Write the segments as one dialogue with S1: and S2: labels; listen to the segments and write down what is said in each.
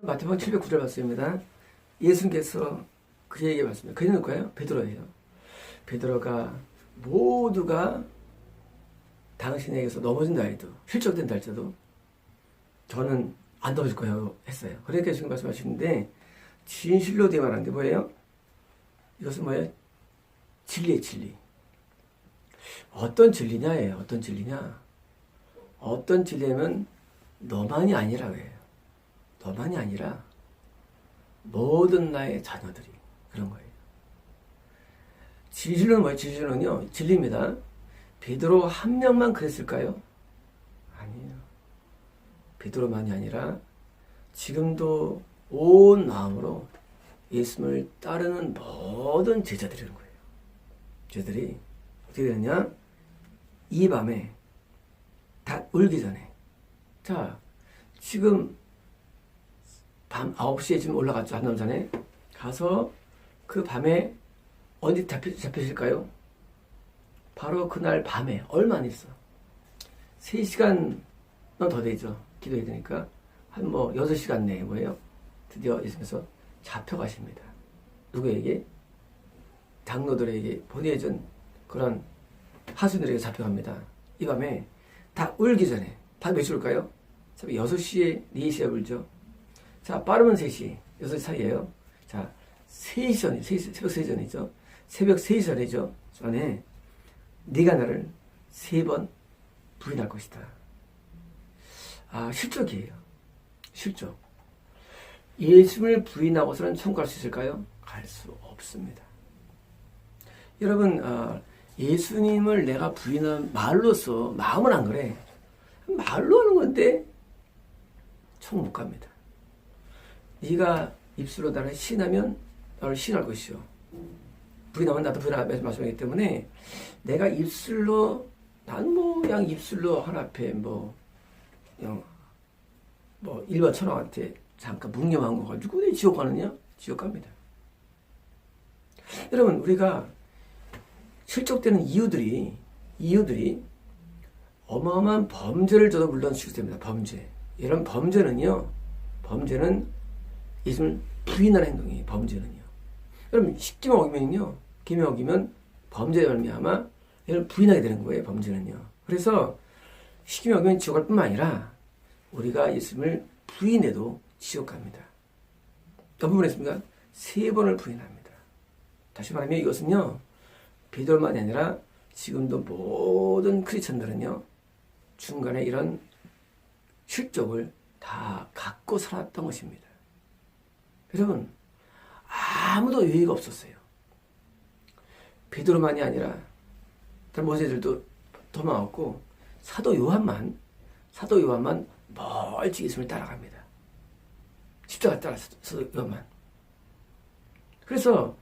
S1: 마태복음 709절 말씀입니다. 예수님께서 그에게 말씀합니다. 그는 누구예요? 베드로예요. 베드로가 모두가 당신에게서 넘어진다 해도 실족된다 할지라도 저는 안 넘어질 거예요 했어요. 그러니까 지금 말씀하시는데 진실로 내 말하는데 뭐예요? 이것은 뭐예요? 진리의 진리. 어떤 진리냐예요. 어떤 진리냐? 어떤 진리냐면 너만이 아니라 왜요? 너만이 아니라 모든 나의 자녀들이 그런 거예요. 진실로는 뭐예요? 진실로는요. 진리입니다. 베드로 한 명만 그랬을까요? 아니에요. 베드로만이 아니라 지금도 온 마음으로 예수님을 따르는 모든 제자들이라는 거예요. 제자들이 어떻게 되느냐? 이 밤에 다 울기 전에 자 지금 밤 9시에 지금 올라갔죠. 한남 전에 가서 그 밤에 어디 잡히실까요? 바로 그날 밤에 얼마 안 있어. 3시간은 더 되죠. 기도해야 되니까 한 6시간 내에 뭐예요? 드디어 예수님께서 잡혀가십니다. 누구에게? 장로들에게 보내준 그런 하수들에게 잡혀갑니다. 이 밤에 다 울기 전에 밤 몇 시 올까요? 6시에 4시에 울죠. 자, 빠르면 3시, 6시 사이에요. 자, 3시 전에, 새벽 3시 전이죠. 새벽 3시 전이죠. 전에 네가 나를 3번 부인할 것이다. 아, 실족이에요. 실족. 예수를 부인하고서는 천국 갈 수 있을까요? 갈 수 없습니다. 여러분, 예수님을 내가 부인한 말로써 마음은 안 그래. 말로 하는 건데 천국 못 갑니다. 네가 입술로 나를 시인하면 나를 시인할 것이요. 부인하면 나도 부인하라 말씀하기 때문에 내가 입술로 난 그냥 입술로 하나 앞에 그냥 일반 천황한테 잠깐 묵념한 거 가지고 왜 지옥 가느냐? 지옥 갑니다. 여러분, 우리가 실족되는 이유들이 어마어마한 범죄를 저도 물론 시작됩니다. 범죄. 이런 범죄는 예수님을 부인하는 행동이에요. 범죄는요. 여러분, 십계명 어기면요. 계명 어기면 범죄에 말미암아 이걸 부인하게 되는 거예요. 범죄는요. 그래서 십계명 어기면 지옥 갈 뿐만 아니라 우리가 예수님을 부인해도 지옥 갑니다. 몇 번 했습니까? 3번을 부인합니다. 다시 말하면 이것은요. 베드로만이 아니라 지금도 모든 크리스천들은요. 중간에 이런 실족을 다 갖고 살았던 것입니다. 여러분, 아무도 예의가 없었어요. 베드로만이 아니라 다른 모세들도 도망왔고 사도 요한만 멀찍이 예수님을 따라갑니다. 십자가 따라서 사도 요한만. 그래서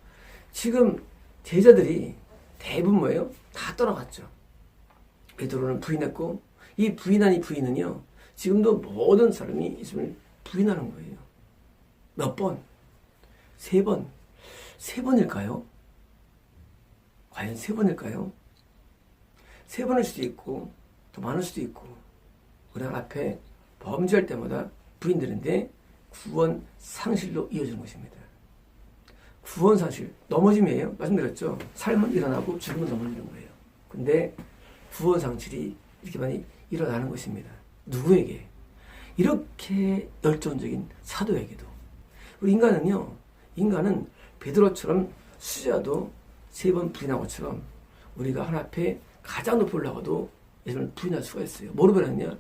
S1: 지금 제자들이 대부분 뭐예요? 다 떠나갔죠. 베드로는 부인했고 이 부인은요. 지금도 모든 사람이 예수님을 부인하는 거예요. 몇 번? 3번. 3번일까요? 과연 3번일까요? 3번일 수도 있고 더 많을 수도 있고 우리 앞에 범죄할 때마다 부인되는데 구원 상실로 이어지는 것입니다. 구원 상실, 넘어짐이에요. 말씀드렸죠. 삶은 일어나고 죽음은 넘어지는 거예요. 근데 구원 상실이 이렇게 많이 일어나는 것입니다. 누구에게? 이렇게 열정적인 사도에게도. 우리 인간은 베드로처럼 수자도 3번 부인한 것처럼 우리가 하나 앞에 가장 높이 올라가도 예수님을 부인할 수가 있어요. 뭐로 변했냐?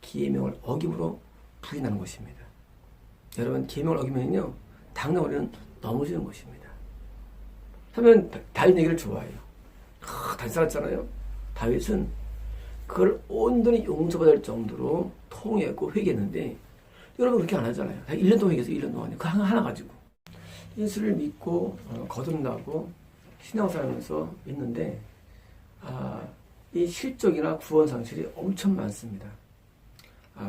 S1: 계명을 어김으로 부인하는 것입니다. 여러분, 계명을 어기면요, 당장 우리는 넘어지는 것입니다. 하면 다윗 얘기를 좋아해요. 다윗 살았잖아요. 다윗은 그걸 온전히 용서받을 정도로 통회했고 회개했는데 여러분 그렇게 안 하잖아요. 1년 동안 회개해서 1년 동안에 그 하나 가지고 예수를 믿고 거듭나고 신앙생활하면서 있는데 이 실족이나 구원 상실이 엄청 많습니다.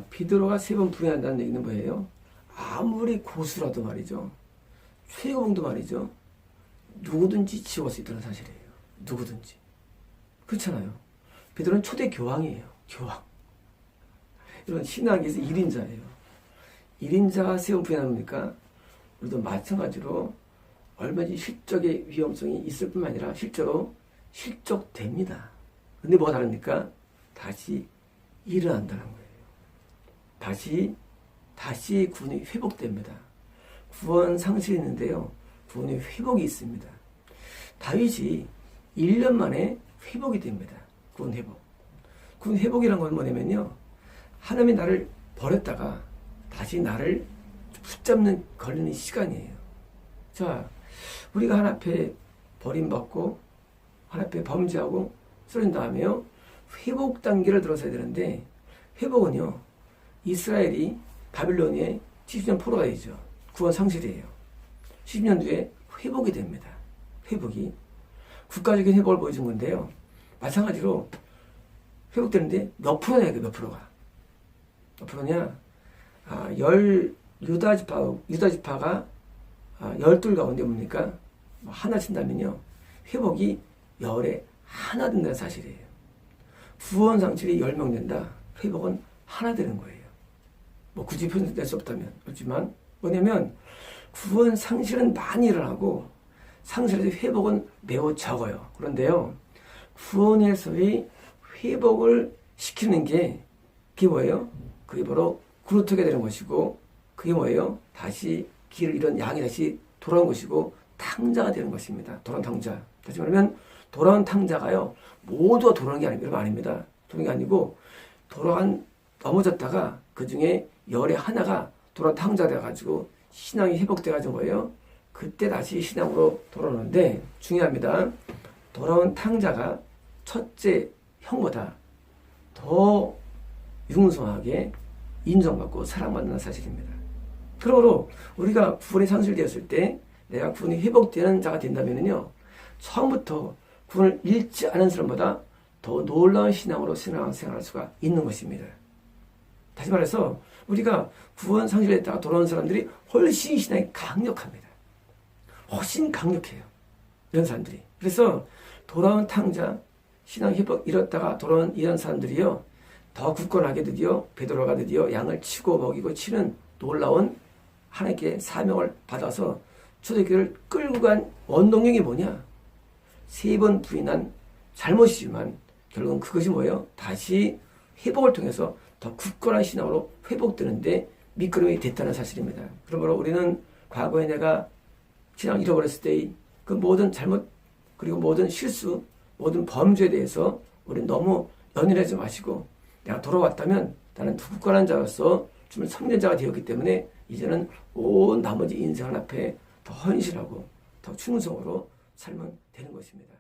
S1: 베드로가 3번 부인한다는 얘기는 뭐예요? 아무리 고수라도 말이죠. 최고봉도 말이죠. 누구든지 지울 수 있다는 사실이에요. 누구든지. 그렇잖아요. 베드로는 초대 교황이에요. 교황. 이런 신학에서 1인자예요. 1인자가 세운 부인합니까? 우리도 마찬가지로 얼마든지 실족의 위험성이 있을 뿐만 아니라 실제로 실족됩니다. 근데 뭐가 다릅니까? 다시 일어난다는 거예요. 다시 구원이 회복됩니다. 구원 상실이 있는데요. 구원의 회복이 있습니다. 다윗이 1년 만에 회복이 됩니다. 구원 회복. 구원 회복이란 건 뭐냐면요. 하나님이 나를 버렸다가 다시 나를 붙잡는 걸리는 시간이에요. 자, 우리가 하나님 앞에 버림받고 하나님 앞에 범죄하고 쓰러진 다음에요. 회복 단계를 들어서야 되는데 회복은요. 이스라엘이 바빌론에 70년 포로가 되죠. 구원 상실이에요. 10년 뒤에 회복이 됩니다. 회복이. 국가적인 회복을 보여준 건데요. 마찬가지로 회복되는데 몇 프로냐, 몇 프로가. 몇 프로냐? 유다 지파가 12 가운데 뭡니까? 하나 친다면요. 회복이 10에 하나 된다는 사실이에요. 구원 상실이 10명 된다. 회복은 하나 되는 거예요. 뭐 굳이 표현될 수 없다면. 그렇지만 뭐냐면 구원 상실은 많이 일어나고 상실에서 회복은 매우 적어요. 그런데요. 구원에서의 회복을 시키는 게 그게 뭐예요? 그게 바로 구루터게 되는 것이고 그게 뭐예요? 다시 길을 잃은 양이 다시 돌아온 것이고 탕자가 되는 것입니다. 돌아온 탕자. 다시 말하면 돌아온 탕자가요. 모두가 돌아오는 게 아닙니다. 돌아오는 게 아니고 넘어졌다가 그 중에 열의 하나가 돌아온 탕자가 돼가지고 신앙이 회복돼가지고 거예요. 그때 다시 신앙으로 돌아오는데 중요합니다. 돌아온 탕자가 첫째 형보다 더 융성하게 인정받고 사랑받는 사실입니다. 그러므로 우리가 구원이 상실되었을 때 내가 구원이 회복되는 자가 된다면요. 처음부터 구원을 잃지 않은 사람보다 더 놀라운 신앙으로 신앙생활할 수가 있는 것입니다. 다시 말해서 우리가 구원 상실했다가 돌아온 사람들이 훨씬 신앙이 강력합니다. 훨씬 강력해요. 이런 사람들이. 그래서 돌아온 탕자, 신앙 회복 잃었다가 돌아온 이런 사람들이요. 더 굳건하게 드디어 베드로가 드디어 양을 치고 먹이고 치는 놀라운 하나님께 사명을 받아서 초대교회를 끌고 간 원동력이 뭐냐? 3번 부인한 잘못이지만 결국은 그것이 뭐예요? 다시 회복을 통해서 더 굳건한 신앙으로 회복되는데 밑거름이 됐다는 사실입니다. 그러므로 우리는 과거에 내가 신앙을 잃어버렸을 때의 그 모든 잘못 그리고 모든 실수 모든 범죄에 대해서 우리는 너무 연연하지 마시고 내가 돌아왔다면 나는 굳건한 자로서 주님을 섬기는 자가 되었기 때문에 이제는 온 나머지 인생을 앞에 더 헌신하고 더 충성으로 살면 되는 것입니다.